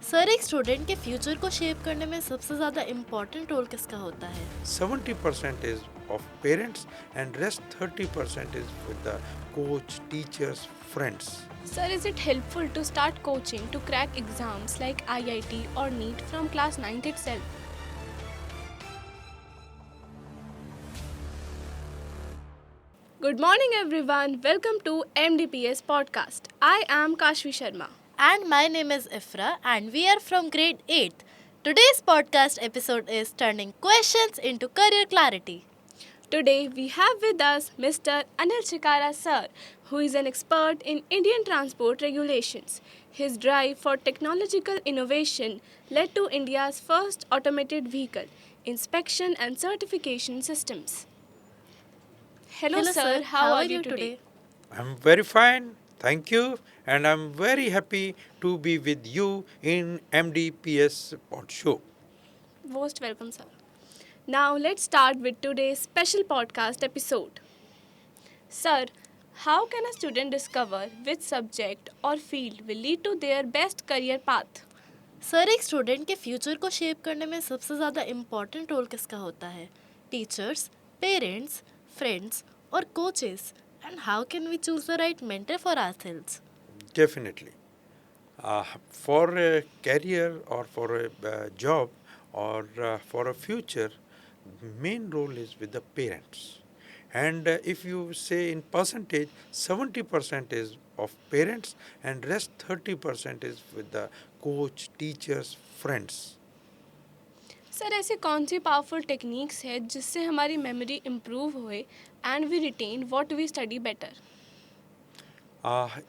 Sir, एक student के future को शेप करने में सबसे ज़्यादा इम्पोर्टेंट रोल किसका होता है? 70% is of parents and rest 30% is with the coach, teachers, friends. Sir, is it helpful to start coaching to crack exams like IIT or NEET from class 9th itself? Good morning everyone. Welcome to MDPS podcast. I am Kashvi Sharma. And my name is Ifra and we are from grade 8th. Today's podcast episode is Turning Questions into Career Clarity. Today we have with us Mr. Anil Chikara sir, who is an expert in Indian transport regulations. His drive for technological innovation led to India's first automated vehicle inspection and certification systems. Hello, sir. How are you today? I'm very fine, thank you, and I'm very happy to be with you in MDPS Pod Show. Most welcome, sir. Now let's start with today's special podcast episode. Sir, how can a student discover which subject or field will lead to their best career path? Sir, एक student के future को shape करने में सबसे ज़्यादा important role किसका होता है? टीचर्स, पेरेंट्स, फ्रेंड्स और coaches. And how can we choose the right mentor for ourselves? Definitely. For a career or for a job or for a future, main role is with the parents. And if you say in percentage, 70% is of parents and rest 30% is with the coach, teachers, friends. Sir ऐसे कौन सी powerful techniques है जिससे हमारी memory improve होए and we retain what we study better?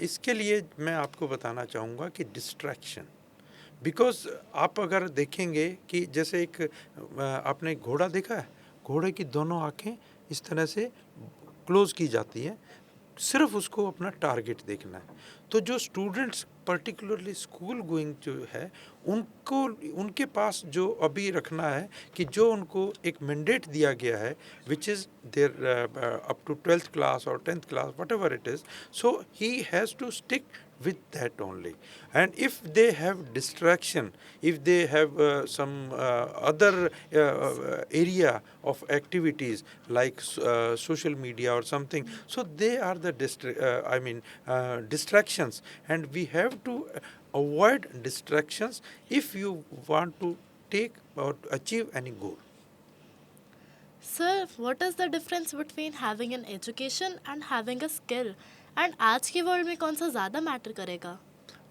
इसके लिए मैं आपको बताना चाहूँगा कि डिस्ट्रैक्शन, बिकॉज आप अगर देखेंगे कि जैसे एक आपने घोड़ा देखा है, घोड़े की दोनों आँखें इस तरह से क्लोज की जाती हैं, सिर्फ उसको अपना टारगेट देखना है. तो जो स्टूडेंट्स पर्टिकुलरली स्कूल गोइंग जो है, उनको उनके पास जो अभी रखना है कि जो उनको एक मैंडेट दिया गया है which is there up to 12th class और 10th class whatever it is, so he has to stick with that only. And if they have distraction, if they have some other area of activities like social media or something, so they are the distractions, and we have to avoid distractions if you want to take or achieve any goal. Sir, what is the difference between having an education and having a skill? And आज के world में कौन सा ज़्यादा matter करेगा?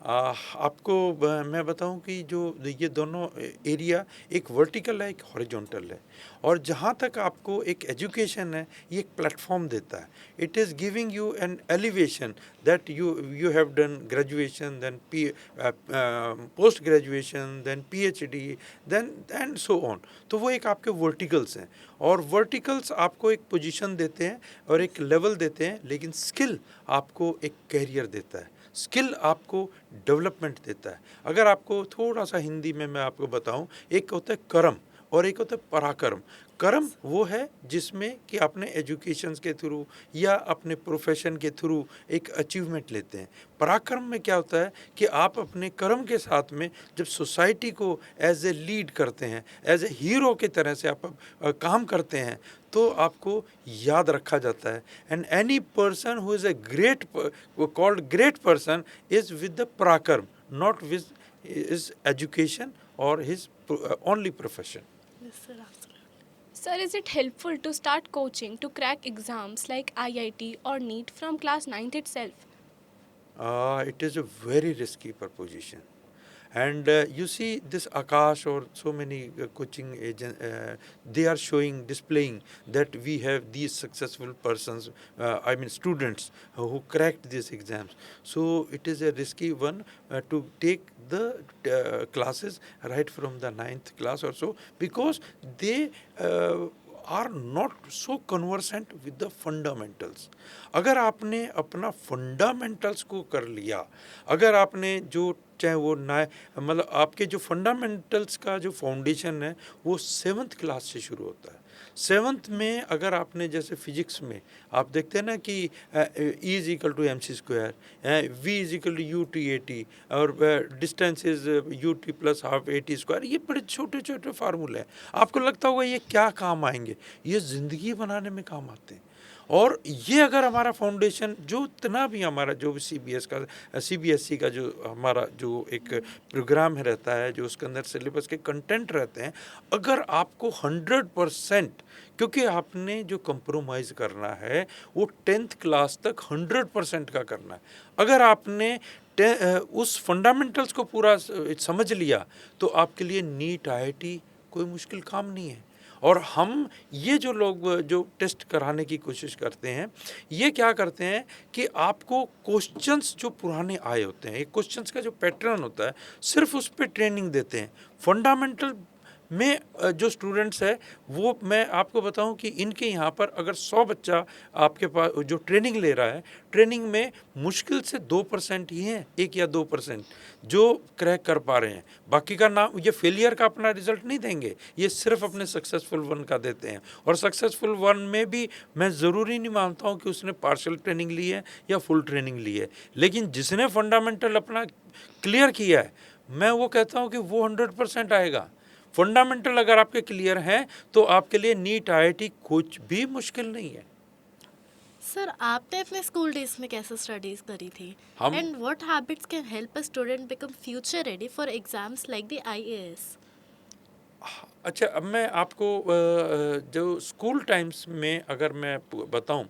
आपको मैं बताऊं कि जो ये दोनों एरिया, एक वर्टिकल है, एक हॉरिजॉन्टल है. और जहाँ तक आपको एक एजुकेशन है, ये एक प्लेटफॉर्म देता है. It is giving you an elevation that you have done graduation, then post graduation, then PhD, then and so on. तो वो एक आपके वर्टिकल्स हैं, और वर्टिकल्स आपको एक पोजीशन देते हैं और एक लेवल देते हैं, लेकिन स्किल आपको एक कैरियर देता है, स्किल आपको डेवलपमेंट देता है. अगर आपको थोड़ा सा हिंदी में मैं आपको बताऊं, एक होता है कर्म और एक होता है पराक्रम. कर्म वो है जिसमें कि अपने एजुकेशन के थ्रू या अपने प्रोफेशन के थ्रू एक अचीवमेंट लेते हैं. पराक्रम में क्या होता है कि आप अपने कर्म के साथ में जब सोसाइटी को एज ए लीड करते हैं, एज ए हीरो की तरह से आप काम करते हैं, तो आपको याद रखा जाता है. And any person who is a great called great person is with the पराक्रम, नॉट विद हिज एजुकेशन और his only profession. Sir, is it helpful to start coaching to crack exams like IIT or NEET from class 9th itself? It is a very risky proposition. And you see this Akash or so many coaching agents, they are displaying that we have these successful persons, students who cracked these exams. So it is a risky one to take the classes right from the 9th class or so, because they are not so conversant with the fundamentals. अगर आपने अपना fundamentals को कर लिया, अगर आपने जो चाहे वो आपके जो फंडामेंटल्स का जो फाउंडेशन है वो 7th क्लास से शुरू होता है. सेवन्थ में अगर आपने जैसे फिजिक्स में आप देखते हैं ना कि E is equal to M C square, V is equal to U T A T, और distance is U T plus half A T square, ये बड़े छोटे छोटे फार्मूले हैं। आपको लगता होगा ये क्या काम आएंगे? ये ज़िंदगी बनाने में काम आते हैं। और ये अगर हमारा फाउंडेशन जो इतना भी हमारा जो भी CBSE का जो हमारा जो एक प्रोग्राम है रहता है, जो उसके अंदर सिलेबस के कंटेंट रहते हैं, अगर आपको 100%, क्योंकि आपने जो कंप्रोमाइज़ करना है वो 10th क्लास तक 100% का करना है। अगर आपने उस फंडामेंटल्स को पूरा समझ लिया तो आपके लिए नीट IIT कोई मुश्किल काम नहीं है। और हम ये जो लोग जो टेस्ट कराने की कोशिश करते हैं, ये क्या करते हैं कि आपको क्वेश्चंस जो पुराने आए होते हैं, एक क्वेश्चंस का जो पैटर्न होता है, सिर्फ उस पर ट्रेनिंग देते हैं। फंडामेंटल में जो स्टूडेंट्स है, वो मैं आपको बताऊं कि इनके यहाँ पर अगर 100 बच्चा आपके पास जो ट्रेनिंग ले रहा है, ट्रेनिंग में मुश्किल से 2% ही हैं, 1 या 2% जो क्रैक कर पा रहे हैं। बाकी का नाम, ये फेलियर का अपना रिजल्ट नहीं देंगे, ये सिर्फ अपने सक्सेसफुल वन का देते हैं। और सक्सेसफुल वन में भी मैं ज़रूरी नहीं मानता हूँ कि उसने पार्शियल ट्रेनिंग ली है या फुल ट्रेनिंग ली है, लेकिन जिसने फंडामेंटल अपना क्लियर किया है, मैं वो कहता हूँ कि वो 100% आएगा। फंडामेंटल अगर आपके क्लियर हैं तो आपके लिए नीट IIT कुछ भी मुश्किल नहीं है। सर, आपने अपने स्कूल डेज में कैसे स्टडीज करी थी? हम and what habits can help a student become future ready for exams like the IAS? अच्छा, अब मैं आपको जो स्कूल टाइम्स में अगर मैं बताऊं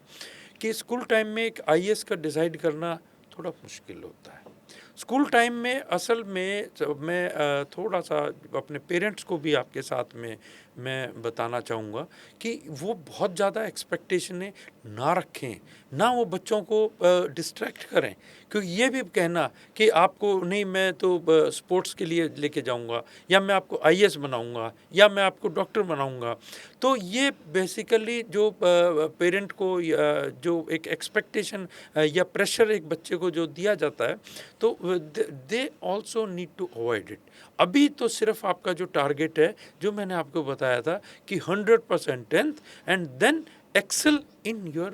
कि स्कूल टाइम में एक IAS का डिसाइड करना थोड़ा मुश्किल होता है। स्कूल टाइम में असल में जब मैं थोड़ा सा अपने पेरेंट्स को भी आपके साथ में मैं बताना चाहूँगा कि वो बहुत ज़्यादा एक्सपेक्टेशनें ना रखें, ना वो बच्चों को डिस्ट्रैक्ट करें। क्योंकि ये भी कहना कि आपको नहीं, मैं तो स्पोर्ट्स के लिए लेके जाऊँगा, या मैं आपको IAS बनाऊँगा, या मैं आपको डॉक्टर बनाऊँगा, तो ये बेसिकली जो पेरेंट को जो एक एक्सपेक्टेशन या प्रेशर एक बच्चे को जो दिया जाता है, तो they also need to avoid it. अभी तो सिर्फ आपका जो टारगेट है, जो मैंने आपको बताया था कि 100% 10th and then excel in your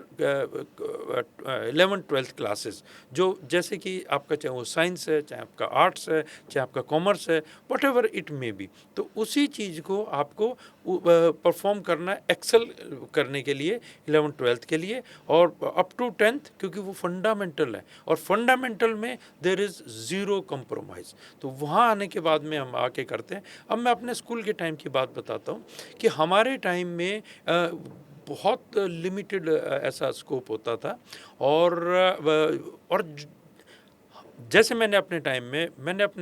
11th-12th classes, जो जैसे कि आपका चाहे वो साइंस है, चाहे आपका आर्ट्स है, चाहे आपका कॉमर्स है, what ever it may be, तो उसी चीज़ को आपको परफॉर्म करना है एक्सेल करने के लिए 11th-12th के लिए, और अप टू 10th, क्योंकि वो फंडामेंटल है, और फंडामेंटल में देयर इज़ ज़ीरो कंप्रोमाइज़। तो वहाँ आने के बाद में हम आके करते हैं। अब मैं अपने स्कूल के टाइम की बात बताता हूँ कि हमारे टाइम में बहुत लिमिटेड ऐसा स्कोप होता था, और जैसे मैंने अपने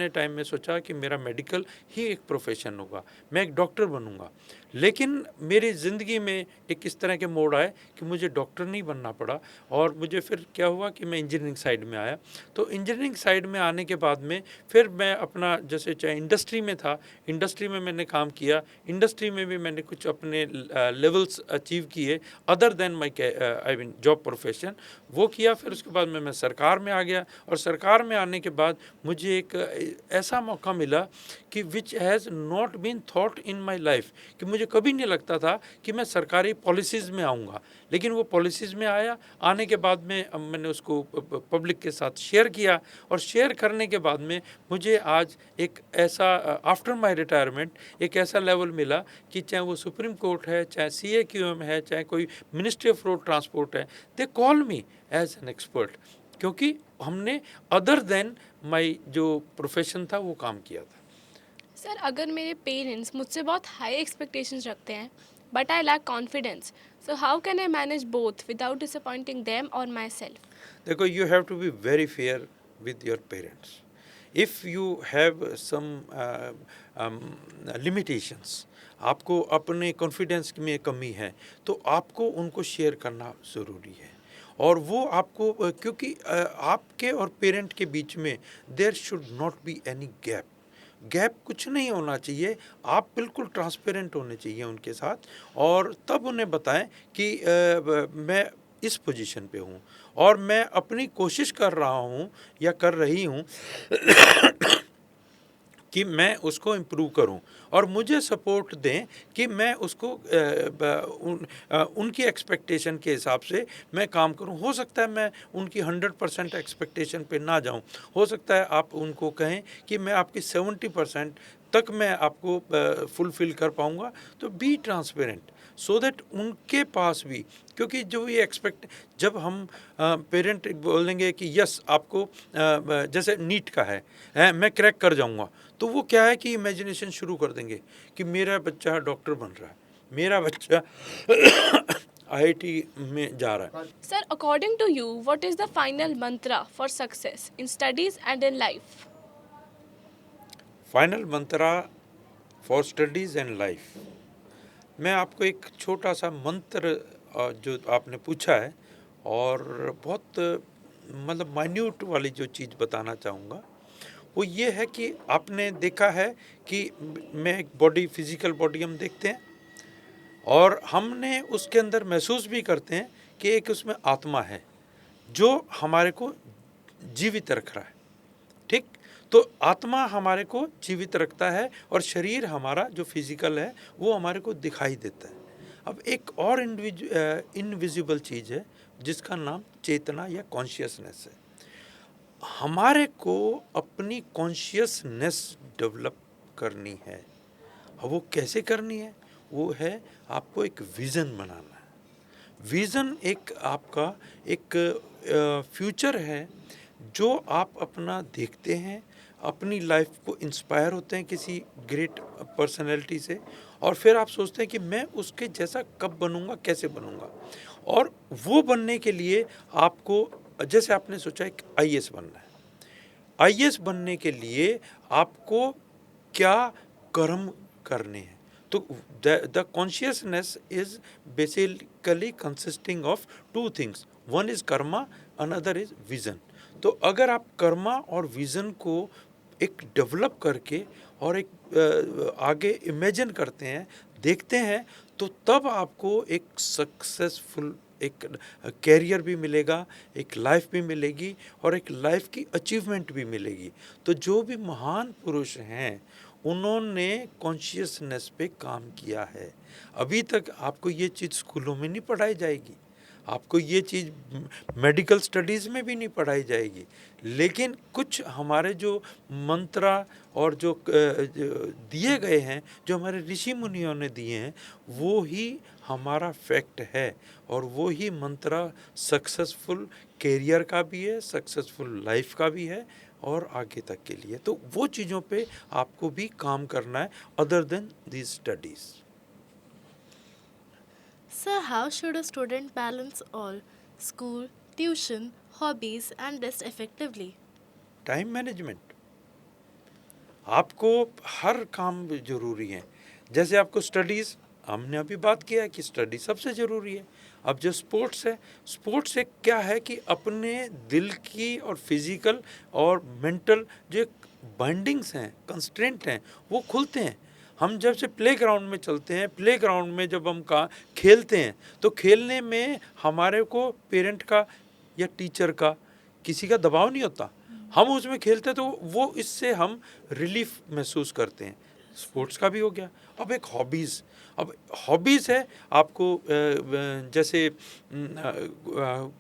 टाइम में सोचा कि मेरा मेडिकल ही एक प्रोफेशन होगा, मैं एक डॉक्टर बनूंगा। लेकिन मेरी ज़िंदगी में एक इस तरह के मोड़ आए कि मुझे डॉक्टर नहीं बनना पड़ा, और मुझे फिर क्या हुआ कि मैं इंजीनियरिंग साइड में आया। तो इंजीनियरिंग साइड में आने के बाद में फिर मैं अपना, जैसे चाहे इंडस्ट्री में था, इंडस्ट्री में मैंने काम किया, इंडस्ट्री में भी मैंने कुछ अपने लेवल्स अचीव किए other than my I mean job profession, वो किया। फिर उसके बाद में मैं सरकार में आ गया, और सरकार में आने के बाद मुझे एक ऐसा मौका मिला कि which has not been thought in my life, कि मुझे कभी नहीं लगता था कि मैं सरकारी पॉलिसीज़ में आऊँगा, लेकिन वो पॉलिसीज़ में आया। आने के बाद में मैंने उसको पब्लिक के साथ शेयर किया, और शेयर करने के बाद में मुझे आज एक ऐसा आफ्टर माय रिटायरमेंट एक ऐसा लेवल मिला कि चाहे वो सुप्रीम कोर्ट है, चाहे CAQM है, चाहे कोई मिनिस्ट्री ऑफ रोड ट्रांसपोर्ट है, they call me as an expert, क्योंकि हमने अदर देन माई जो प्रोफेशन था वो काम किया था। सर, अगर मेरे पेरेंट्स मुझसे बहुत हाई एक्सपेक्टेशंस रखते हैं but I lack confidence, so how can I manage both without disappointing them और माई सेल्फ? देखो, you have to be very fair with your parents. If you have some limitations, आपको अपने confidence में कमी है, तो आपको उनको शेयर करना ज़रूरी है। और वो आपको क्योंकि आपके और पेरेंट के बीच में there should not be any gap कुछ नहीं होना चाहिए। आप बिल्कुल ट्रांसपेरेंट होने चाहिए उनके साथ, और तब उन्हें बताएं कि मैं इस पोजीशन पे हूँ, और मैं अपनी कोशिश कर रहा हूँ या कर रही हूँ कि मैं उसको इम्प्रूव करूं और मुझे सपोर्ट दें कि मैं उसको उनकी एक्सपेक्टेशन के हिसाब से मैं काम करूं। हो सकता है मैं उनकी 100% एक्सपेक्टेशन पे ना जाऊं, हो सकता है आप उनको कहें कि मैं आपकी 70% तक मैं आपको फुलफ़िल कर पाऊंगा। तो बी ट्रांसपेरेंट सो दैट उनके पास भी, क्योंकि जो ये एक्सपेक्ट, जब हम पेरेंट बोलेंगे कि यस आपको जैसे नीट का है मैं क्रैक कर जाऊंगा, तो वो क्या है कि इमेजिनेशन शुरू कर देंगे कि मेरा बच्चा डॉक्टर बन रहा है, मेरा बच्चा आईआईटी में जा रहा है। Sir, according to you, what is the final mantra for success in studies and in life? Final Mantra for studies and life, मैं आपको एक छोटा सा मंत्र जो आपने पूछा है और बहुत मतलब माइन्यूट वाली जो चीज़ बताना चाहूँगा, वो ये है कि आपने देखा है कि मैं एक बॉडी, फिजिकल बॉडी हम देखते हैं और हमने उसके अंदर महसूस भी करते हैं कि एक उसमें आत्मा है जो हमारे को जीवित रख रहा है, ठीक। तो आत्मा हमारे को जीवित रखता है और शरीर हमारा जो फिजिकल है वो हमारे को दिखाई देता है। अब एक और इनविजिबल चीज़ है जिसका नाम चेतना या कॉन्शियसनेस है। हमारे को अपनी कॉन्शियसनेस डेवलप करनी है। अब वो कैसे करनी है? वो है आपको एक विज़न बनाना है। विज़न एक आपका एक फ्यूचर है जो आप अपना देखते हैं, अपनी लाइफ को इंस्पायर होते हैं किसी ग्रेट पर्सनैलिटी से और फिर आप सोचते हैं कि मैं उसके जैसा कब बनूंगा, कैसे बनूंगा। और वो बनने के लिए आपको, जैसे आपने सोचा एक आईएएस बनना है, आईएएस बनने के लिए आपको क्या कर्म करने हैं। तो the consciousness is basically consisting of two things, one is Karma, another is vision. तो अगर आप कर्मा और विजन को एक डेवलप करके और एक आगे इमेजिन करते हैं, देखते हैं, तो तब आपको एक सक्सेसफुल एक कैरियर भी मिलेगा, एक लाइफ भी मिलेगी और एक लाइफ की अचीवमेंट भी मिलेगी। तो जो भी महान पुरुष हैं उन्होंने कॉन्शियसनेस पे काम किया है। अभी तक आपको ये चीज़ स्कूलों में नहीं पढ़ाई जाएगी, आपको ये चीज़ मेडिकल स्टडीज़ में भी नहीं पढ़ाई जाएगी, लेकिन कुछ हमारे जो मंत्रा और जो दिए गए हैं, जो हमारे ऋषि मुनियों ने दिए हैं, वो ही हमारा फैक्ट है और वो ही मंत्रा सक्सेसफुल कैरियर का भी है, सक्सेसफुल लाइफ का भी है और आगे तक के लिए। तो वो चीज़ों पे आपको भी काम करना है other than these studies. Sir, how should a student balance all school, tuition, hobbies, and rest effectively? Time management, आपको हर काम ज़रूरी है। जैसे आपको स्टडीज़, हमने अभी बात किया है कि स्टडी सबसे ज़रूरी है। अब जो स्पोर्ट्स है, स्पोर्ट्स एक क्या है कि अपने दिल की और फिज़िकल और मेंटल जो एक बाइंडिंग्स हैं, कंस्ट्रेंट हैं, वो खुलते हैं। हम जब से प्लेग्राउंड में चलते हैं, प्लेग्राउंड में जब हम का खेलते हैं, तो खेलने में हमारे को पेरेंट का या टीचर का किसी का दबाव नहीं होता। हम उसमें खेलते हैं तो वो इससे हम रिलीफ महसूस करते हैं। स्पोर्ट्स का भी हो गया। अब एक हॉबीज़, अब हॉबीज़ है आपको जैसे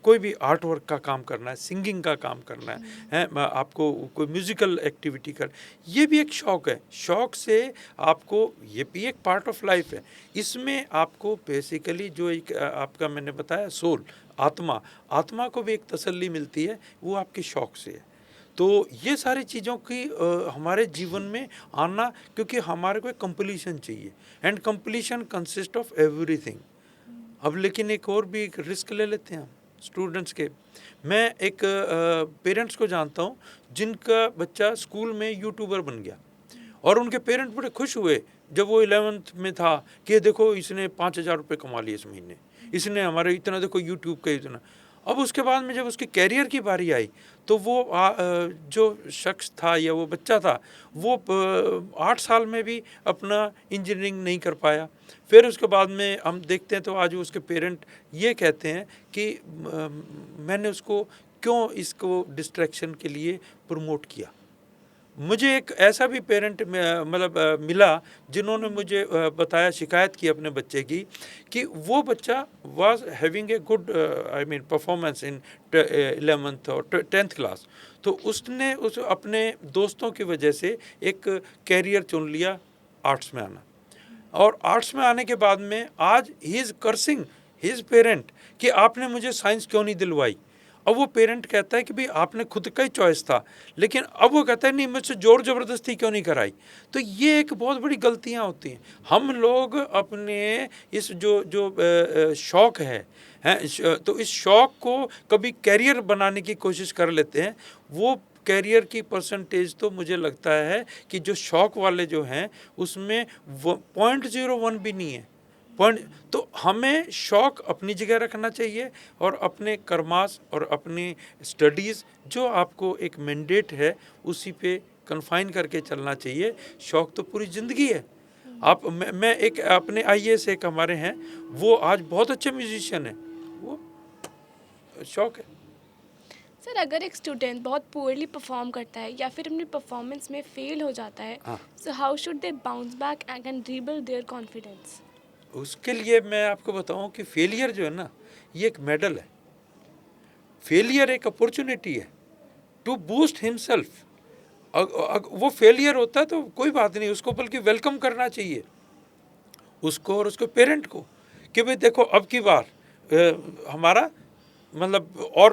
कोई भी आर्ट वर्क का काम करना है, सिंगिंग का काम करना है, आपको कोई म्यूज़िकल एक्टिविटी कर, ये भी एक शौक़ है। शौक़ से आपको, ये भी एक पार्ट ऑफ लाइफ है। इसमें आपको बेसिकली जो एक आपका मैंने बताया सोल, आत्मा, आत्मा को भी एक तसल्ली मिलती है, वो आपके शौक़ से है। तो ये सारी चीज़ों की हमारे जीवन में आना, क्योंकि हमारे को एक कंप्लीशन चाहिए and completion consist of everything. अब लेकिन एक और भी एक रिस्क ले लेते हैं हम स्टूडेंट्स के। मैं एक पेरेंट्स को जानता हूँ जिनका बच्चा स्कूल में यूट्यूबर बन गया और उनके पेरेंट्स बड़े खुश हुए जब वो 11th में था कि देखो इसने 5,000 रुपये कमा लिए इस महीने, इसने हमारे इतना देखो यूट्यूब का इतना। अब उसके बाद में जब उसके कैरियर की बारी आई तो वो जो शख्स था या वो बच्चा था वो 8 साल में भी अपना इंजीनियरिंग नहीं कर पाया। फिर उसके बाद में हम देखते हैं तो आज उसके पेरेंट ये कहते हैं कि मैंने उसको क्यों इसको डिस्ट्रैक्शन के लिए प्रमोट किया। मुझे एक ऐसा भी पेरेंट मतलब मिला जिन्होंने मुझे बताया, शिकायत की अपने बच्चे की कि वो बच्चा was having a good I mean performance in 11th और 10th क्लास, तो उसने उस अपने दोस्तों की वजह से एक कैरियर चुन लिया आर्ट्स में आना, और आर्ट्स में आने के बाद में आज he is cursing his parent कि आपने मुझे साइंस क्यों नहीं दिलवाई। अब वो पेरेंट कहता है कि भाई आपने खुद का ही चॉइस था, लेकिन अब वो कहता है नहीं मुझसे जोर ज़बरदस्ती क्यों नहीं कराई। तो ये एक बहुत बड़ी गलतियाँ होती हैं। हम लोग अपने इस जो जो शौक़ है तो इस शौक़ को कभी कैरियर बनाने की कोशिश कर लेते हैं। वो कैरियर की परसेंटेज तो मुझे लगता है कि जो शौक़ वाले जो हैं उसमें 0.01 भी नहीं है पॉइंट। तो हमें शौक़ अपनी जगह रखना चाहिए और अपने कर्मास और अपनी स्टडीज़ जो आपको एक मैंडेट है उसी पे कन्फाइन करके चलना चाहिए। शौक़ तो पूरी ज़िंदगी है। आप मैं एक अपने आईएएस एक हमारे हैं, वो आज बहुत अच्छे म्यूजिशियन हैं, वो शौक़ है। सर, अगर एक स्टूडेंट बहुत पुअरली परफॉर्म करता है या फिर अपनी परफॉर्मेंस में फेल हो जाता है, so how should they bounce back and rebuild there confidence? उसके लिए मैं आपको बताऊं कि फेलियर जो है ना, ये एक मेडल है। फेलियर एक अपॉर्चुनिटी है टू बूस्ट हिमसेल्फ। वो फेलियर होता है तो कोई बात नहीं, उसको बल्कि वेलकम करना चाहिए उसको और उसके पेरेंट को कि भाई देखो अब की बार हमारा मतलब और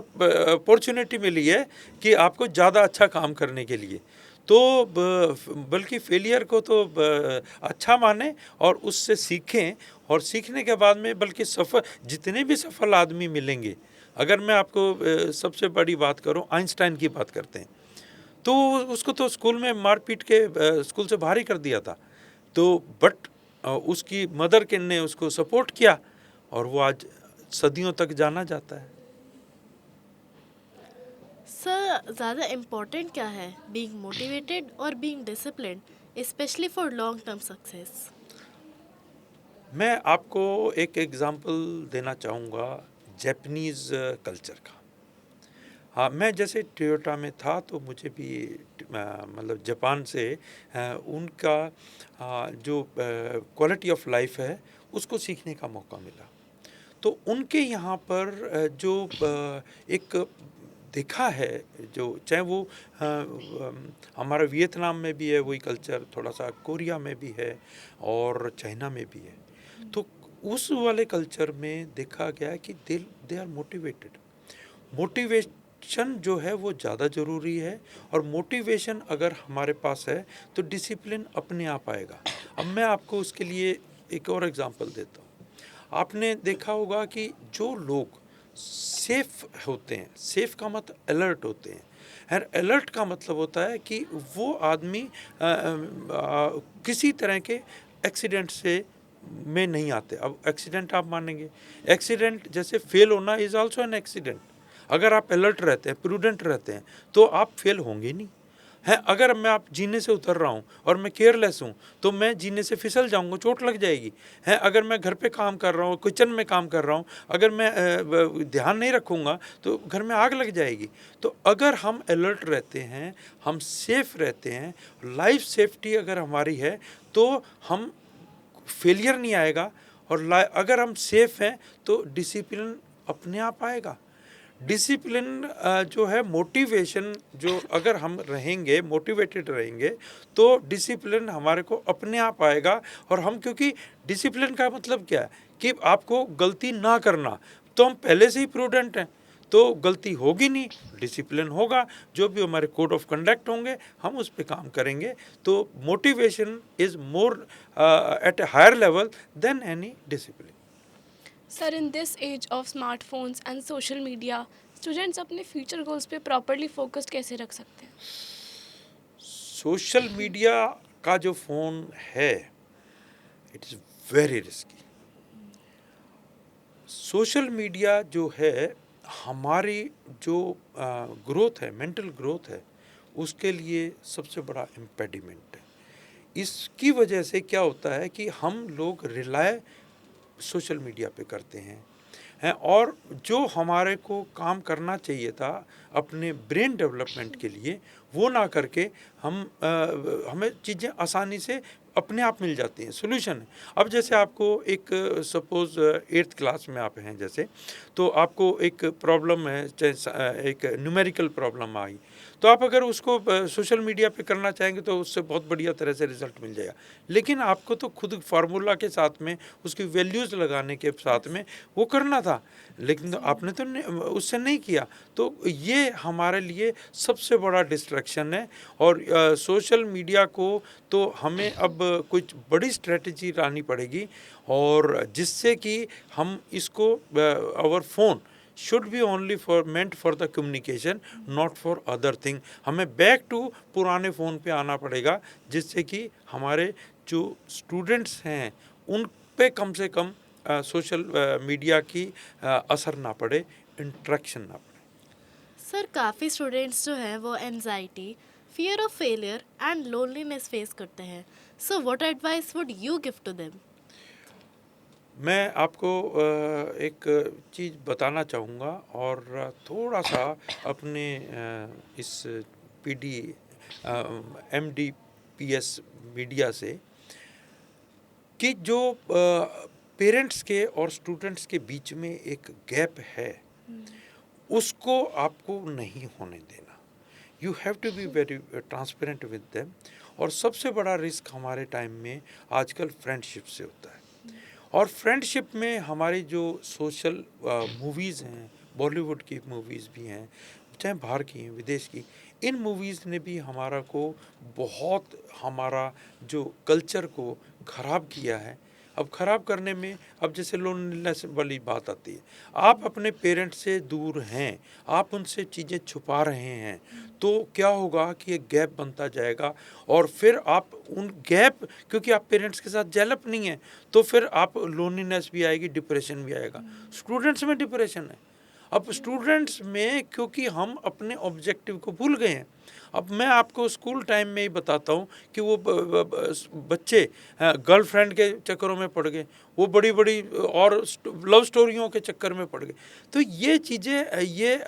अपॉर्चुनिटी मिली है कि आपको ज़्यादा अच्छा काम करने के लिए। तो बल्कि फेलियर को तो अच्छा माने और उससे सीखें, और सीखने के बाद में बल्कि सफल जितने भी सफल आदमी मिलेंगे, अगर मैं आपको सबसे बड़ी बात करूं, आइंस्टाइन की बात करते हैं, तो उसको तो स्कूल में मार पीट के स्कूल से बाहर ही कर दिया था। तो बट उसकी मदर ने उसको सपोर्ट किया और वो आज सदियों तक जाना जाता है। सर, ज़्यादा इम्पोर्टेंट क्या है, बीइंग मोटिवेटेड और being disciplined, specially for long term success? मैं आपको एक एग्ज़ाम्पल देना चाहूँगा जापानीज़ कल्चर का। हाँ, मैं जैसे टोयोटा में था तो मुझे भी मतलब जापान से उनका जो क्वालिटी ऑफ लाइफ है उसको सीखने का मौका मिला। तो उनके यहाँ पर जो एक देखा है, जो चाहे वो हमारा वियतनाम में भी है वही कल्चर, थोड़ा सा कोरिया में भी है और चाइना में भी है। तो उस वाले कल्चर में देखा गया है कि दे आर मोटिवेटेड। मोटिवेशन जो है वो ज़्यादा ज़रूरी है, और मोटिवेशन अगर हमारे पास है तो डिसिप्लिन अपने आप आएगा। अब मैं आपको उसके लिए एक और एग्जांपल देता हूँ। आपने देखा होगा कि जो लोग सेफ होते हैं, सेफ का मतलब अलर्ट होते हैं, और अलर्ट का मतलब होता है कि वो आदमी किसी तरह के एक्सीडेंट से में नहीं आते। अब एक्सीडेंट आप मानेंगे, एक्सीडेंट जैसे फेल होना इज़ आल्सो एन एक्सीडेंट। अगर आप अलर्ट रहते हैं, प्रूडेंट रहते हैं, तो आप फेल होंगे नहीं हैं। अगर मैं आप जीने से उतर रहा हूँ और मैं केयरलेस हूँ तो मैं जीने से फिसल जाऊँगा, चोट लग जाएगी हैं। अगर मैं घर पे काम कर रहा हूँ, किचन में काम कर रहा हूँ, अगर मैं ध्यान नहीं रखूँगा तो घर में आग लग जाएगी। तो अगर हम अलर्ट रहते हैं, हम सेफ रहते हैं, लाइफ सेफ्टी अगर हमारी है तो हम फेलियर नहीं आएगा। और अगर हम सेफ हैं तो डिसिप्लिन अपने आप आएगा। डिसिप्लिन जो है, मोटिवेशन जो अगर हम रहेंगे, मोटिवेटेड रहेंगे, तो डिसिप्लिन हमारे को अपने आप आएगा। और हम, क्योंकि डिसिप्लिन का मतलब क्या है कि आपको गलती ना करना, तो हम पहले से ही प्रूडेंट हैं तो गलती होगी नहीं, डिसिप्लिन होगा। जो भी हमारे कोड ऑफ कंडक्ट होंगे हम उस पर काम करेंगे। तो motivation is more at a higher level than any discipline. Sir, in this age of smartphones and social media, students अपने फ्यूचर गोल्स पे प्रॉपरली फोकस्ड कैसे रख सकते हैं? सोशल मीडिया का जो फ़ोन है, it is very risky. Social media जो है हमारी जो ग्रोथ है, मेंटल ग्रोथ है, उसके लिए सबसे बड़ा इम्पेडिमेंट है। इसकी वजह से क्या होता है कि हम लोग रिलाय सोशल मीडिया पे करते हैं, हैं, और जो हमारे को काम करना चाहिए था अपने ब्रेन डेवलपमेंट के लिए, वो ना करके हमें चीज़ें आसानी से अपने आप मिल जाती हैं, सॉल्यूशन है। अब जैसे आपको एक सपोज़ 8th क्लास में आप हैं जैसे, तो आपको एक प्रॉब्लम है, एक न्यूमेरिकल प्रॉब्लम आई, तो आप अगर उसको सोशल मीडिया पे करना चाहेंगे तो उससे बहुत बढ़िया तरह से रिज़ल्ट मिल जाएगा। लेकिन आपको तो खुद फार्मूला के साथ में, उसकी वैल्यूज़ लगाने के साथ में वो करना था, लेकिन आपने तो उससे नहीं किया। तो ये हमारे लिए सबसे बड़ा डिस्ट्रैक्शन है, और सोशल मीडिया को तो हमें अब कुछ बड़ी स्ट्रेटजी लानी पड़ेगी, और जिससे कि हम इसको our phone should be only for meant for the communication, not for other thing. हमें बैक टू पुराने फ़ोन पे आना पड़ेगा, जिससे कि हमारे जो स्टूडेंट्स हैं उन पे कम से कम सोशल मीडिया की असर ना पड़े, इंट्रैक्शन ना पड़े। सर काफ़ी स्टूडेंट्स जो हैं वो anxiety, fear of failure and loneliness face करते हैं। So what advice would you give to them? मैं आपको एक चीज़ बताना चाहूँगा, और थोड़ा सा अपने इस पीडी एमडीपीएस मीडिया से, कि जो पेरेंट्स के और स्टूडेंट्स के बीच में एक गैप है, उसको आपको नहीं होने देना। You have to be very transparent with them. और सबसे बड़ा रिस्क हमारे टाइम में आजकल फ्रेंडशिप से होता है, और फ्रेंडशिप में हमारी जो सोशल मूवीज़ हैं, बॉलीवुड की मूवीज़ भी हैं, चाहे बाहर की हैं, विदेश की, इन मूवीज़ ने भी हमारा को बहुत, हमारा जो कल्चर को ख़राब किया है। अब ख़राब करने में, अब जैसे लोनलीनेस वाली बात आती है, आप अपने पेरेंट्स से दूर हैं, आप उनसे चीज़ें छुपा रहे हैं, तो क्या होगा कि एक गैप बनता जाएगा, और फिर आप उन गैप, क्योंकि आप पेरेंट्स के साथ जेलप नहीं है, तो फिर आप लोनलीनेस भी आएगी, डिप्रेशन भी आएगा। स्टूडेंट्स में डिप्रेशन है। अब स्टूडेंट्स में, क्योंकि हम अपने ऑब्जेक्टिव को भूल गए हैं। अब मैं आपको स्कूल टाइम में ही बताता हूँ कि वो बच्चे गर्लफ्रेंड के चक्करों में पड़ गए, वो बड़ी बड़ी और लव स्टोरियों के चक्कर में पड़ गए। तो ये चीज़ें, ये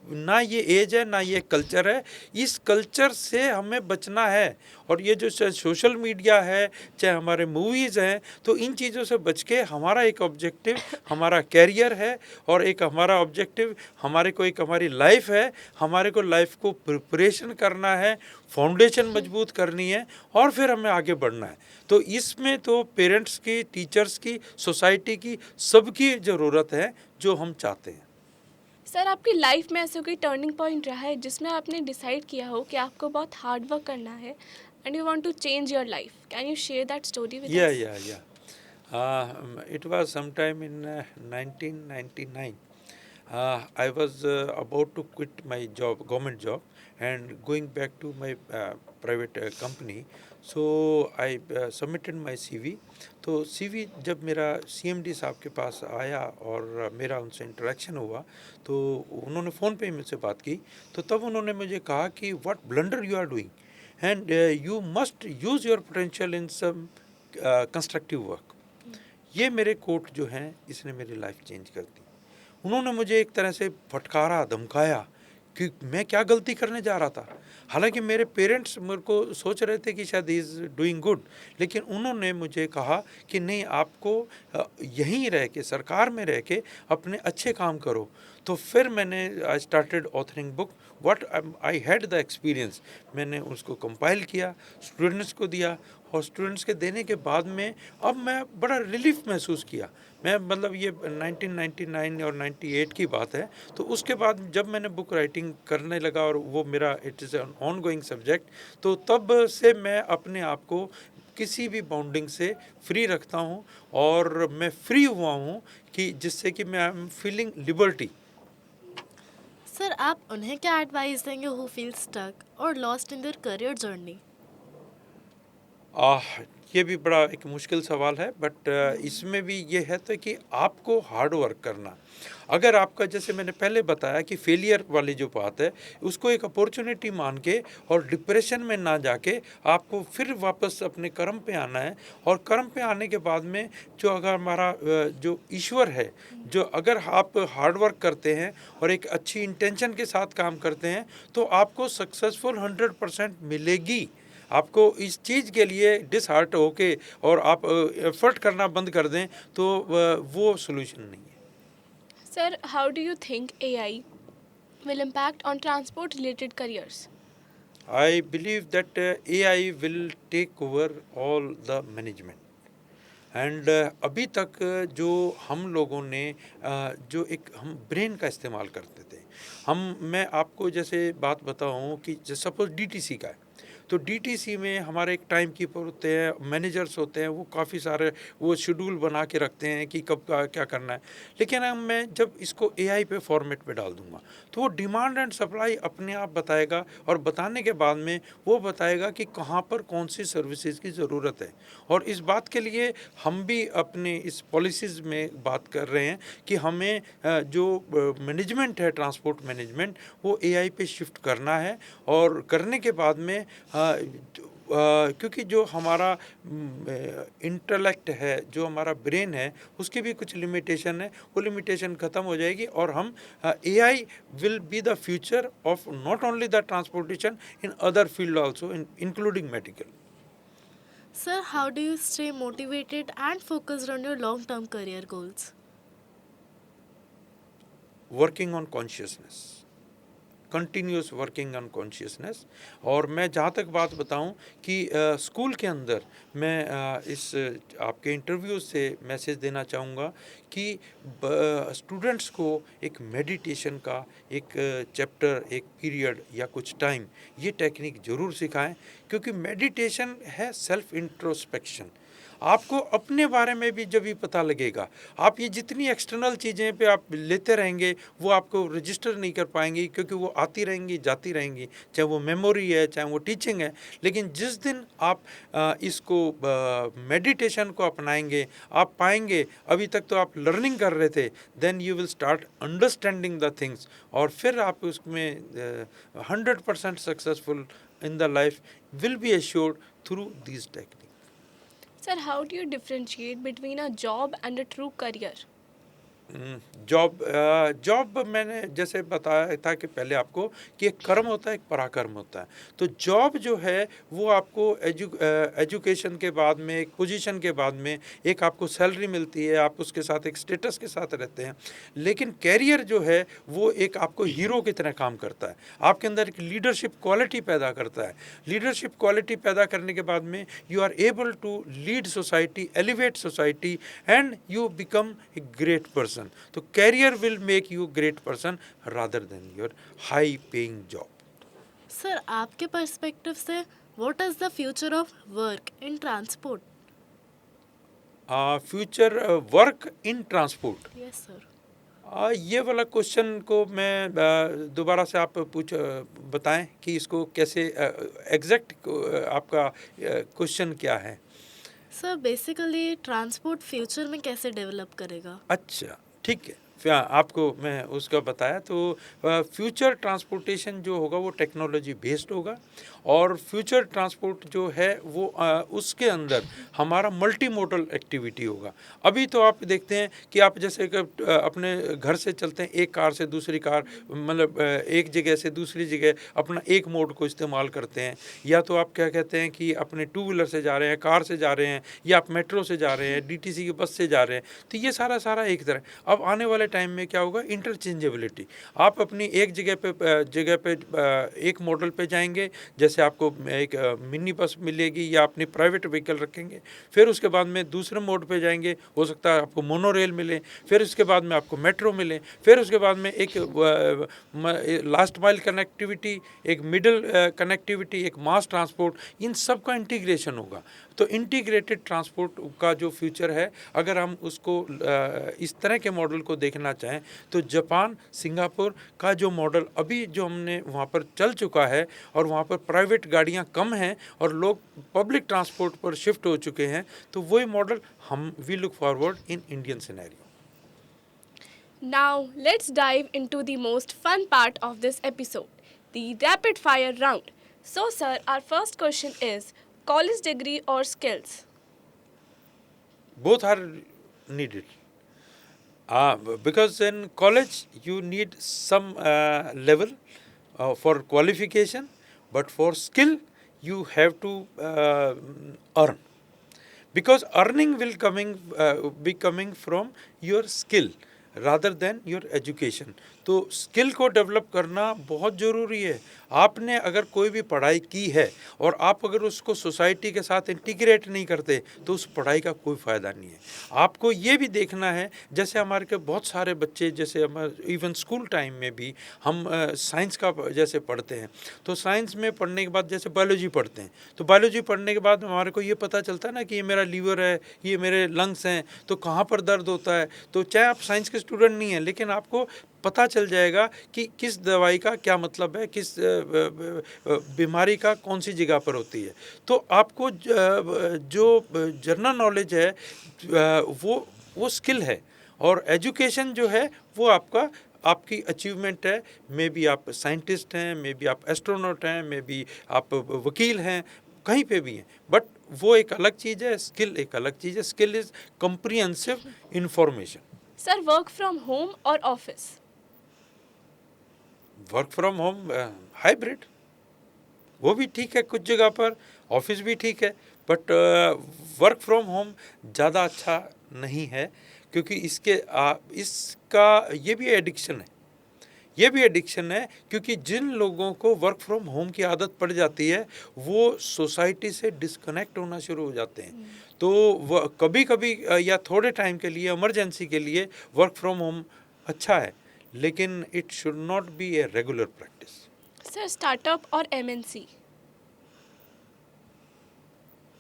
ना ये एज है, ना ये कल्चर है। इस कल्चर से हमें बचना है, और ये जो सोशल मीडिया है, चाहे हमारे मूवीज़ हैं, तो इन चीज़ों से बच के हमारा एक ऑब्जेक्टिव हमारा कैरियर है, और एक हमारा ऑब्जेक्टिव हमारे को, एक हमारी लाइफ है, हमारे को लाइफ को प्रिपरेशन करना है, फाउंडेशन मजबूत करनी है, और फिर हमें आगे बढ़ना है। तो इसमें तो पेरेंट्स की, टीचर्स की, सोसाइटी की, सबकी ज़रूरत है, जो हम चाहते हैं। सर आपकी लाइफ में ऐसा कोई टर्निंग पॉइंट रहा है जिसमें आपने डिसाइड किया हो कि आपको बहुत हार्ड वर्क करना है and you want to change your life? Can you share that story with Yeah, us? yeah, yeah. It was sometime in 1999. I was about to quit my job, government job, and going back to my private company. So I submitted my CV. तो CV जब मेरा CMD साहब के पास आया और मेरा उनसे interaction हुआ, तो उन्होंने फ़ोन पे ही मुझसे बात की। तो तब उन्होंने मुझे कहा कि what blunder you are doing, and you must use your potential in some constructive work. ये मेरे कोट जो हैं, इसने मेरी लाइफ चेंज कर दी। उन्होंने मुझे एक तरह से फटकारा, धमकाया कि मैं क्या गलती करने जा रहा था। हालांकि मेरे पेरेंट्स मेरे को सोच रहे थे कि शायद ही इज़ डूइंग गुड, लेकिन उन्होंने मुझे कहा कि नहीं, आपको यहीं रह के, सरकार में रह के अपने अच्छे काम करो। तो फिर मैंने I started authoring book, what I had the experience. मैंने उसको कंपाइल किया, स्टूडेंट्स को दिया, और स्टूडेंट्स के देने के बाद में अब मैं बड़ा रिलीफ महसूस किया। मैं, मतलब ये 1999 और 98 की बात है। तो उसके बाद जब मैंने बुक राइटिंग करने लगा, और वो मेरा it is an on going subject, तो तब से मैं अपने आप को किसी भी बाउंडिंग से फ्री रखता हूँ, और मैं फ्री हुआ हूँ, कि जिससे कि मैं I am feeling liberty. Sir आप उन्हें क्या एडवाइस देंगे हु फील स्टक और lost in their career journey? Ah, ये भी बड़ा एक मुश्किल सवाल है, बट इसमें भी ये है तो कि आपको हार्ड वर्क करना। अगर आपका, जैसे मैंने पहले बताया कि फेलियर वाली जो बात है, उसको एक अपॉर्चुनिटी मान के और डिप्रेशन में ना जाके आपको फिर वापस अपने कर्म पे आना है। और कर्म पे आने के बाद में जो अगर हमारा जो ईश्वर है, जो अगर आप हार्ड वर्क करते हैं और एक अच्छी इंटेंशन के साथ काम करते हैं, तो आपको सक्सेसफुल 100% मिलेगी। आपको इस चीज़ के लिए डिसहार्ट होके और आप एफर्ट करना बंद कर दें तो वो सॉल्यूशन नहीं है। Sir, how do you think AI will impact on transport related careers? I believe that AI will take over all the management and अभी तक जो हम लोगों ने जो एक हम ब्रेन का इस्तेमाल करते थे, मैं आपको जैसे बात बताऊं कि सपोज डीटीसी का है, तो डीटीसी में हमारे एक टाइम कीपर होते हैं, मैनेजर्स होते हैं, वो काफ़ी सारे वो शेड्यूल बना के रखते हैं कि कब क्या करना है। लेकिन अब मैं जब इसको एआई पे फॉर्मेट पे डाल दूंगा, तो वो डिमांड एंड सप्लाई अपने आप बताएगा, और बताने के बाद में वो बताएगा कि कहाँ पर कौन सी सर्विसेज की ज़रूरत है। और इस बात के लिए हम भी अपने इस पॉलिसीज़ में बात कर रहे हैं कि हमें जो मैनेजमेंट है, ट्रांसपोर्ट मैनेजमेंट, वो एआई पे शिफ्ट करना है। और करने के बाद में क्योंकि जो हमारा इंटेलेक्ट है, जो हमारा ब्रेन है, उसकी भी कुछ लिमिटेशन है, वो लिमिटेशन ख़त्म हो जाएगी और हम AI will be the future of not only the transportation in other field also including medical. Sir, how do you stay motivated and focused on your long term career goals? Working on consciousness, continuous working on consciousness. और मैं जहाँ तक बात बताऊँ कि school के अंदर मैं इस आपके इंटरव्यू से मैसेज देना चाहूँगा कि स्टूडेंट्स को एक मेडिटेशन का एक चैप्टर, एक पीरियड या कुछ टाइम ये टेक्निक ज़रूर सिखाएं, क्योंकि मेडिटेशन है सेल्फ इंट्रोस्पेक्शन। आपको अपने बारे में भी जब भी पता लगेगा, आप ये जितनी एक्सटर्नल चीज़ें पे आप लेते रहेंगे वो आपको रजिस्टर नहीं कर पाएंगी, क्योंकि वो आती रहेंगी जाती रहेंगी, चाहे वो मेमोरी है चाहे वो टीचिंग है। लेकिन जिस दिन आप इसको मेडिटेशन को अपनाएंगे, आप पाएंगे अभी तक तो आप लर्निंग कर रहे थे, then you will start understanding the things, और फिर आप उसमें 100% successful in the life will be assured through this technique. Sir, how do you differentiate between a job and a true career? Job मैंने जैसे बताया था कि पहले आपको कि एक कर्म होता है, एक पराक्रम होता है। तो जॉब जो है वो आपको एजुकेशन के बाद में, एक पोजीशन के बाद में एक आपको सैलरी मिलती है, आप उसके साथ एक स्टेटस के साथ रहते हैं। लेकिन कैरियर जो है वो एक आपको हीरो की तरह काम करता है, आपके अंदर एक लीडरशिप क्वालिटी पैदा करता है। लीडरशिप क्वालिटी पैदा करने के बाद में you are able to lead society, elevate society, and you become a great person. तो career will make you great person rather than your high paying job. Sir, आपके पर्सपेक्टिव से what is the future of work in transport? Future work in transport, yes sir. ये वाला question को मैं दोबारा से आप बताएं कि इसको कैसे एग्जैक्ट आपका क्वेश्चन क्या है। सर, बेसिकली ट्रांसपोर्ट फ्यूचर में कैसे डेवलप करेगा? अच्छा, ठीक है, आपको मैं उसका बताया। तो फ्यूचर ट्रांसपोर्टेशन जो होगा वो टेक्नोलॉजी बेस्ड होगा, और फ्यूचर ट्रांसपोर्ट जो है वो उसके अंदर हमारा मल्टी मोडल एक्टिविटी होगा। अभी तो आप देखते हैं कि आप जैसे अपने घर से चलते हैं, एक कार से दूसरी कार, मतलब एक जगह से दूसरी जगह अपना एक मोड को इस्तेमाल करते हैं, या तो आप क्या कहते हैं कि अपने टू व्हीलर से जा रहे हैं, कार से जा रहे हैं, या आप मेट्रो से जा रहे हैं, डीटीसी की बस से जा रहे हैं। तो ये सारा एक तरह। अब आने वाले टाइम में क्या होगा, इंटरचेंजेबिलिटी। आप अपनी एक जगह पे एक मॉडल पे जाएंगे, जैसे आपको एक मिनी बस मिलेगी या अपनी प्राइवेट व्हीकल रखेंगे, फिर उसके बाद में दूसरे मोड पे जाएंगे, हो सकता है आपको मोनोरेल मिले, फिर उसके बाद में आपको मेट्रो मिले, फिर उसके बाद में एक लास्ट माइल कनेक्टिविटी, एक मिडिल कनेक्टिविटी, एक मास ट्रांसपोर्ट, इन सब का इंटीग्रेशन होगा। तो इंटीग्रेटेड ट्रांसपोर्ट का जो फ्यूचर है, अगर हम उसको इस तरह के मॉडल को देखना चाहें, तो जापान, सिंगापुर का जो मॉडल अभी जो हमने वहाँ पर चल चुका है, और वहाँ पर प्राइवेट प्राइवेट गाड़ियाँ कम हैं और लोग पब्लिक ट्रांसपोर्ट पर शिफ्ट हो चुके हैं, तो वही model we look forward in Indian scenario. Now, let's dive into the most fun part of this episode, the rapid fire round. So, sir, our first question is college degree or skills? Both are needed. Because in college you need some level for qualification, but for skill you have to earn. Because earning will be coming from your skill rather than your education. तो skill को develop करना बहुत ज़रूरी है। आपने अगर कोई भी पढ़ाई की है और आप अगर उसको सोसाइटी के साथ इंटीग्रेट नहीं करते तो उस पढ़ाई का कोई फ़ायदा नहीं है। आपको ये भी देखना है, जैसे हमारे के बहुत सारे बच्चे, जैसे हमारे इवन स्कूल टाइम में भी हम साइंस का जैसे पढ़ते हैं, तो साइंस में पढ़ने के बाद जैसे बायोलॉजी पढ़ते हैं, तो बायोलॉजी पढ़ने के बाद हमारे को ये पता चलता है ना कि ये मेरा लीवर है, ये मेरे लंग्स हैं, तो कहाँ पर दर्द होता है। तो चाहे आप साइंस के स्टूडेंट नहीं हैं, लेकिन आपको पता चल जाएगा कि किस दवाई का क्या मतलब है, किस बीमारी का कौन सी जगह पर होती है। तो आपको जो जनरल नॉलेज है वो स्किल है, और एजुकेशन जो है वो आपकी अचीवमेंट है। मे बी आप साइंटिस्ट हैं, मे बी आप एस्ट्रोनॉट हैं, मे बी आप वकील हैं, कहीं पे भी हैं, बट वो एक अलग चीज़ है, स्किल एक अलग चीज़ है। Skill is comprehensive information. Sir, work from home or office? Work from home hybrid, वो भी ठीक है कुछ जगह पर, ऑफिस भी ठीक है, बट वर्क फ्रॉम होम ज़्यादा अच्छा नहीं है, क्योंकि इसका ये भी एडिक्शन है। ये भी एडिक्शन है, क्योंकि जिन लोगों को वर्क फ्रॉम होम की आदत पड़ जाती है वो सोसाइटी से डिस्कनेक्ट होना शुरू हो जाते हैं। तो वह कभी कभी या थोड़े टाइम के लिए, इमरजेंसी के लिए वर्क फ्रॉम होम अच्छा है, लेकिन it should not B a regular practice. Sir, startup or MNC?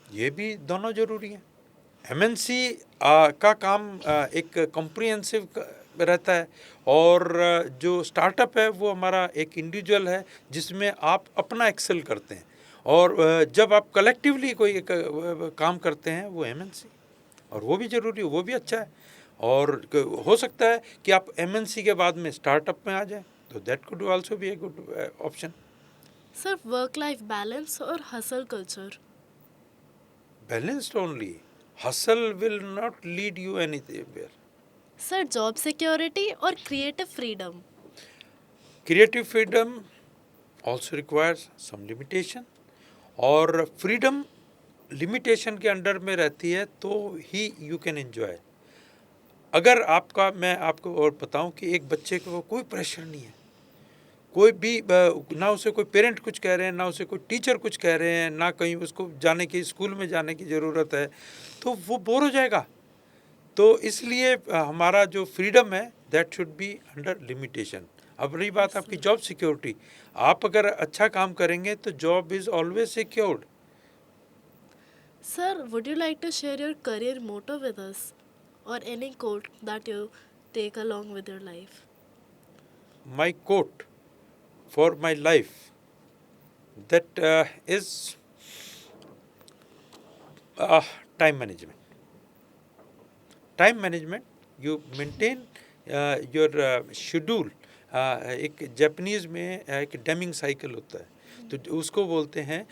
ये भी दोनों जरूरी हैं। एमएनसी का काम एक कॉम्प्रिहेंसिव रहता है, और जो स्टार्टअप है वो हमारा एक इंडिविजुअल है जिसमें आप अपना एक्सेल करते हैं, और जब आप कलेक्टिवली कोई एक काम करते हैं वो एमएनसी, और वो भी ज़रूरी है, वो भी अच्छा है। और हो सकता है कि आप एमएनसी के बाद में स्टार्टअप में आ जाएं, तो that could also be a good option. Sir, work life balance और hustle culture? Balanced only. Hustle will not lead you anywhere. Sir, job security और creative freedom? Creative freedom also requires some limitation, और freedom limitation के under में रहती है तो ही you can enjoy. अगर मैं आपको और बताऊं कि एक बच्चे को कोई प्रेशर नहीं है, कोई भी ना उसे कोई पेरेंट कुछ कह रहे हैं, ना उसे कोई टीचर कुछ कह रहे हैं, ना कहीं उसको स्कूल में जाने की ज़रूरत है, तो वो बोर हो जाएगा। तो इसलिए हमारा जो फ्रीडम है that should be under limitation. अब रही बात आपकी जॉब सिक्योरिटी, आप अगर अच्छा काम करेंगे तो job is always secured. Sir, would you like to share your career motto with us, और any quote that you take along with your life? My quote for my life, that is time management. Time management, you maintain your schedule. एक Japanese में एक Deming cycle होता है, तो उसको बोलते हैं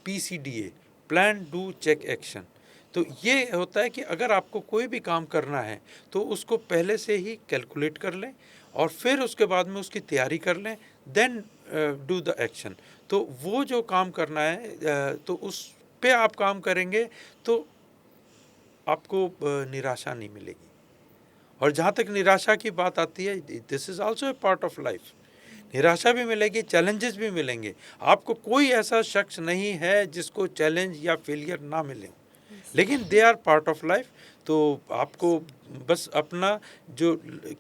PCDA, plan do check action. तो ये होता है कि अगर आपको कोई भी काम करना है तो उसको पहले से ही कैलकुलेट कर लें, और फिर उसके बाद में उसकी तैयारी कर लें, देन डू द एक्शन। तो वो जो काम करना है तो उस पे आप काम करेंगे तो आपको निराशा नहीं मिलेगी। और जहाँ तक निराशा की बात आती है, this is also a part of life. निराशा भी मिलेगी, चैलेंजेस भी मिलेंगे। आपको कोई ऐसा शख्स नहीं है जिसको चैलेंज या फेलियर ना मिले, लेकिन they are part of life. तो आपको बस अपना जो,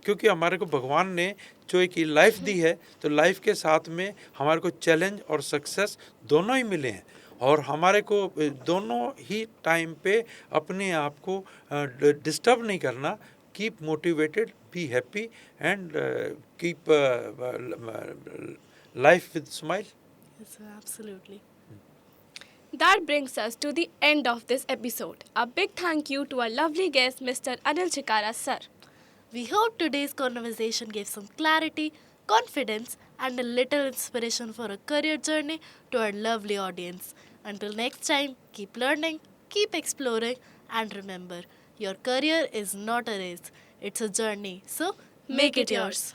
क्योंकि हमारे को भगवान ने जो एक लाइफ दी है, तो लाइफ के साथ में हमारे को चैलेंज और सक्सेस दोनों ही मिले हैं, और हमारे को दोनों ही टाइम पे अपने आप को डिस्टर्ब नहीं करना। Keep motivated, be happy, and keep life with smile. Yes, absolutely. That brings us to the end of this episode. A big thank you to our lovely guest, Mr. Anil Chikara, sir. We hope today's conversation gave some clarity, confidence, and a little inspiration for a career journey to our lovely audience. Until next time, keep learning, keep exploring, and remember your career is not a race, it's a journey. So, make it yours.